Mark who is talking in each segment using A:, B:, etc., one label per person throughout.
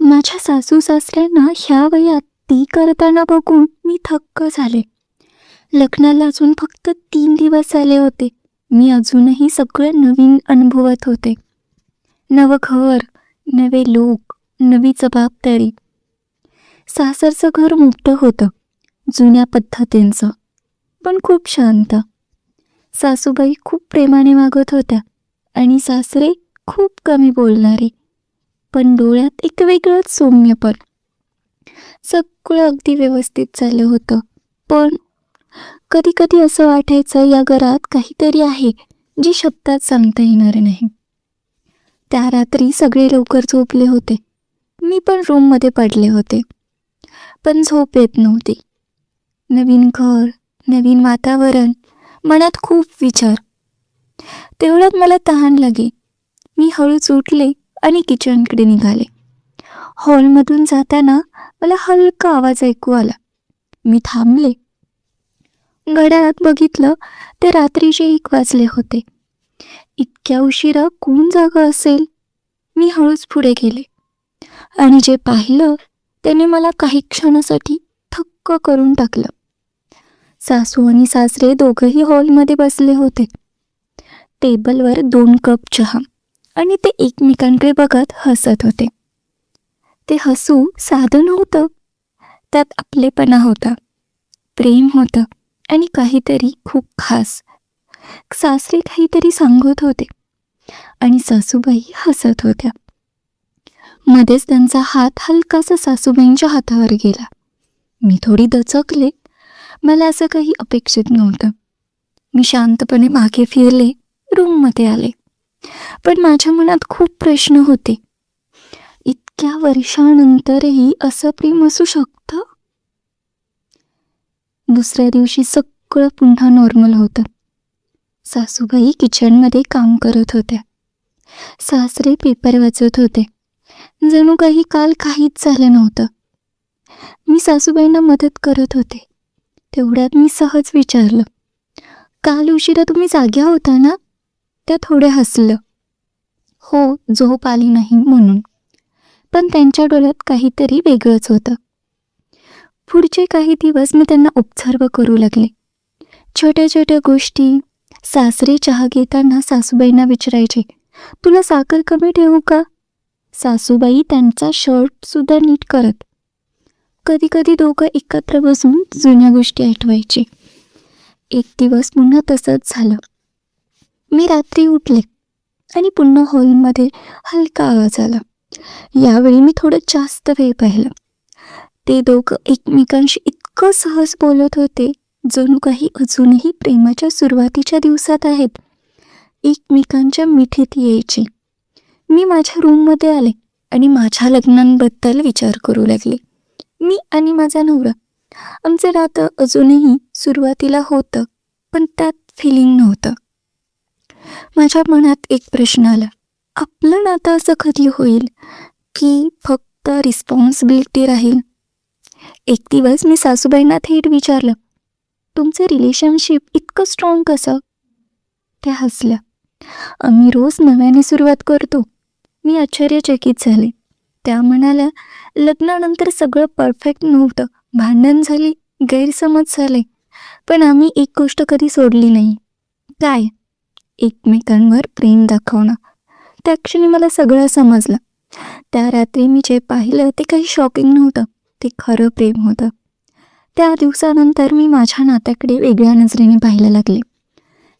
A: माझ्या सासू सासऱ्यांना ह्या वयात ती करताना बघून मी थक्क झाले. लग्नाला अजून फक्त 3 दिवस झाले होते. मी अजूनही सगळं नवीन अनुभवत होते. नवं घर, नवे लोक, नवी जबाबदारी. सासरचं घर मोठं होतं, जुन्या पद्धतींचं, पण खूप शांत. सासूबाई खूप प्रेमाने वागत होत्या आणि सासरे खूप कमी बोलणारे, पण डोळ्यात एक वेगळंच सौम्यपण. सगळं अगदी व्यवस्थित चाललं होतं, पण कधी कधी असं वाटायचं या घरात काहीतरी आहे जे शब्दात सांगता येणार नाही. त्या रात्री सगळे लवकर झोपले होते. मी पण रूममध्ये पडले होते, पण झोप येत नव्हती. नवीन घर, नवीन वातावरण, मनात खूप विचार. तेवढ्यात मला तहान लागली. मी हळूच उठले आणि किचनकडे निघाले. हॉलमधून जाताना मला हलका आवाज ऐकू आला. मी थांबले. घड्याळात बघितलं ते रात्रीचे 1 वाजले होते. इतक्या उशिरा कोण जागा असेल? मी हळूच पुढे गेले आणि जे पाहिलं त्याने मला काही क्षणासाठी थक्क करून टाकलं. सासू आणि सासरे दोघंही हॉलमध्ये बसले होते. टेबलवर 2 कप चहा आणि ते एकमेकांकडे बघत हसत होते. ते हसू साधं नव्हतं, त्यात आपलेपणा होता, प्रेम होतं आणि काहीतरी खूप खास. सासरे काहीतरी सांगत होते आणि सासूबाई हसत होत्या. मध्येच त्यांचा हात हलकासा सासूबाईंच्या हातावर गेला. मी थोडी दचकले. मला असं काही अपेक्षित नव्हतं. मी शांतपणे मागे फिरले, रूममध्ये आले. पण माझ्या मनात खूप प्रश्न होते. इतक्या वर्षानंतरही असं प्रेम असू शकतं? दुसऱ्या दिवशी सगळं पुन्हा नॉर्मल होतं. सासूबाई किचनमध्ये काम करत होत्या. सासरे पेपर वाचत होते. जणू काही काल काहीच झालं नव्हतं. मी सासूबाईंना मदत करत होते. तेवढ्यात मी सहज विचारलं, काल उशिरा तुम्ही जाग्या होता ना? त्या थोड्या हसलं. हो, झोप आली नाही म्हणून. पण त्यांच्या डोळ्यात काहीतरी वेगळंच होतं. पुढचे काही दिवस मी त्यांना ऑब्झर्व करू लागले. छोट्या छोट्या गोष्टी. सासरे चहा घेताना सासूबाईंना विचारायचे, तुला साखर कमी ठेवू का? सासूबाई त्यांचा शर्टसुद्धा नीट करत. कधी कधी दोघं एकत्र बसून जुन्या गोष्टी आठवायचे. एक दिवस पुन्हा तसंच झालं. मी रात्री उठले आणि पुन्हा हॉलमध्ये हलका आवाज आला. यावेळी मी थोडं जास्त वेळ पाहिलं. ते दोघं एकमेकांशी इतकं सहज बोलत होते, जणू काही अजूनही प्रेमाच्या सुरुवातीच्या दिवसात आहेत. एकमेकांच्या मिठीत यायचे. मी माझ्या रूममध्ये आले आणि माझ्या लग्नांबद्दल विचार करू लागले. मी आणि माझा नवरा, आमचं नातं अजूनही सुरुवातीला होतं, पण त्यात फिलिंग नव्हतं. माझ्या मनात एक प्रश्न आला, आपलं नातं असं कधी होईल की फक्त रिस्पॉन्सिबिलिटी राहील? एक दिवस मी सासूबाईंना थेट विचारलं, तुमचं रिलेशनशिप इतकं स्ट्रॉंग कसं? त्या हसल्या. आम्ही रोज नव्याने सुरुवात करतो. मी आश्चर्यचकित झाले. त्या म्हणाल्या, लग्नानंतर सगळं परफेक्ट नव्हतं. भांडण झाली, गैरसमज झाले, पण आम्ही एक गोष्ट कधी सोडली नाही. काय? एकमेकांवर प्रेम दाखवणं. त्या क्षणी मला सगळं समजलं. त्या रात्री मी जे पाहिलं ते काही शॉकिंग नव्हतं, ते खरं प्रेम होतं. त्या दिवसानंतर मी माझ्या नात्याकडे वेगळ्या नजरेने पाहायला लागले.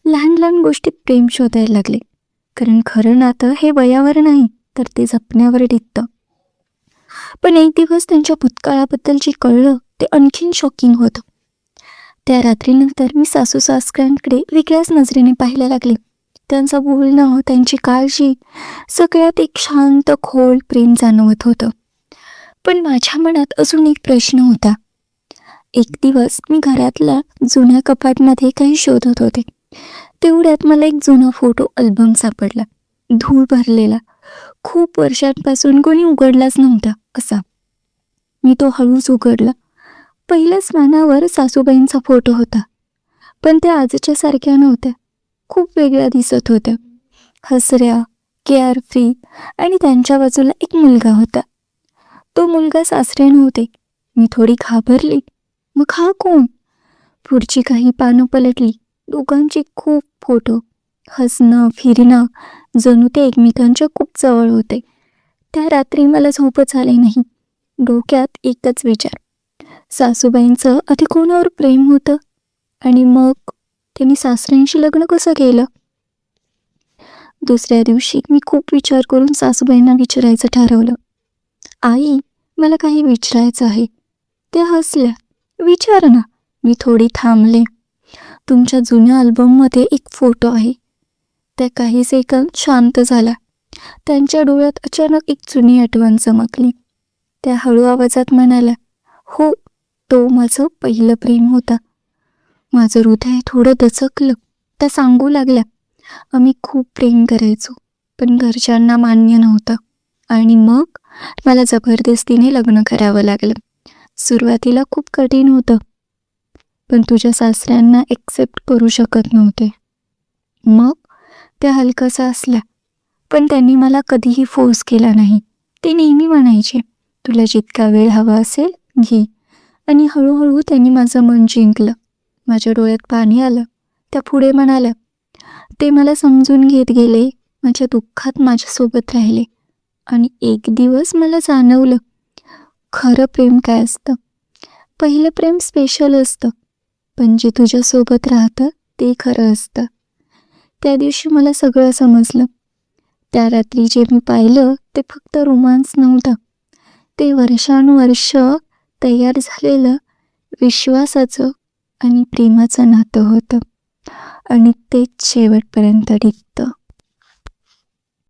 A: लहान लहान गोष्टीत प्रेम शोधायला लागले, कारण खरं नातं हे वयावर नाही तर ते जपण्यावर टिकतं. पण एक दिवस त्यांच्या भूतकाळाबद्दल जे कळलं ते आणखीन शॉकिंग होतं. त्या रात्रीनंतर मी सासू सासऱ्यांकडे वेगळ्याच नजरेने पाहायला लागले. त्यांचं बोलणं, त्यांची काळजी, सगळ्यात एक शांत खोल प्रेम जाणवत होतं. पण माझ्या मनात अजून एक प्रश्न होता. एक दिवस मी घरातल्या जुन्या कपाटमध्ये काही शोधत होते. तेवढ्यात मला एक जुना फोटो अल्बम सापडला. धूळ भरलेला, खूप वर्षांपासून कोणी उघडलाच नव्हता असा. मी तो हळूच उघडला. पहिल्याच पानावर सासूबाईंचा फोटो होता, पण त्या आजच्या सारख्या नव्हत्या. खूप वेगळ्या दिसत होत्या. हसऱ्या, केअरफ्री, आणि त्यांच्या बाजूला एक मुलगा होता. मुलगा सासरे नव्हते. मी थोडी घाबरली. मग हा कोण? पुढची काही पानं पलटली. दोघांचे खूप फोटो. हसणं, फिरणं, जणू ते एकमेकांच्या खूप जवळ होते. त्या रात्री मला झोपच आली नाही. डोक्यात एकच विचार, सासूबाईंचं आधी कोणावर प्रेम होतं आणि मग त्यांनी सासऱ्यांशी लग्न कसं केलं. दुसऱ्या दिवशी मी खूप विचार करून सासूबाईंना विचारायचं ठरवलं. आई, मला काही विचारायचं आहे. त्या हसल्या. विचार ना. मी थोडी थांबले. तुमच्या जुन्या अल्बममध्ये एक फोटो आहे. त्या काही सेकंद शांत झाला. त्यांच्या डोळ्यात अचानक एक जुनी आठवण चमकली. त्या हळू आवाजात म्हणाल्या, हो, तो माझं पहिलं प्रेम होता. माझं हृदय थोडं दचकलं. त्या सांगू लागल्या, आम्ही खूप प्रेम करायचो, पण घरच्यांना मान्य नव्हतं आणि मग मला जबरदस्तीने लग्न करावं लागलं. सुरुवातीला खूप कठीण होतं, पण तुझ्या सासऱ्यांना एक्सेप्ट करू शकत नव्हते. मग त्या हलकंसं असल्या, पण त्यांनी मला कधीही फोर्स केला नाही. ते नेहमी म्हणायचे, तुला जितका वेळ हवा असेल घे. आणि हळूहळू त्यांनी माझं मन जिंकलं. माझ्या डोळ्यात पाणी आलं. त्या पुढे म्हणाल्या, ते मला समजून घेत गेले, माझ्या दुःखात माझ्यासोबत राहिले. आणि एक दिवस मला जाणवलं, खरं प्रेम काय असतं. पहिलं प्रेम स्पेशल असतं, पण जे तुझ्यासोबत राहतं ते खरं असतं. त्या दिवशी मला सगळं समजलं. त्या रात्री जे मी पाहिलं ते फक्त रोमांस नव्हतं. ते वर्षानुवर्ष तयार झालेलं विश्वासाचं आणि प्रेमाचं नातं होतं. आणि तेच शेवटपर्यंत टिकतं.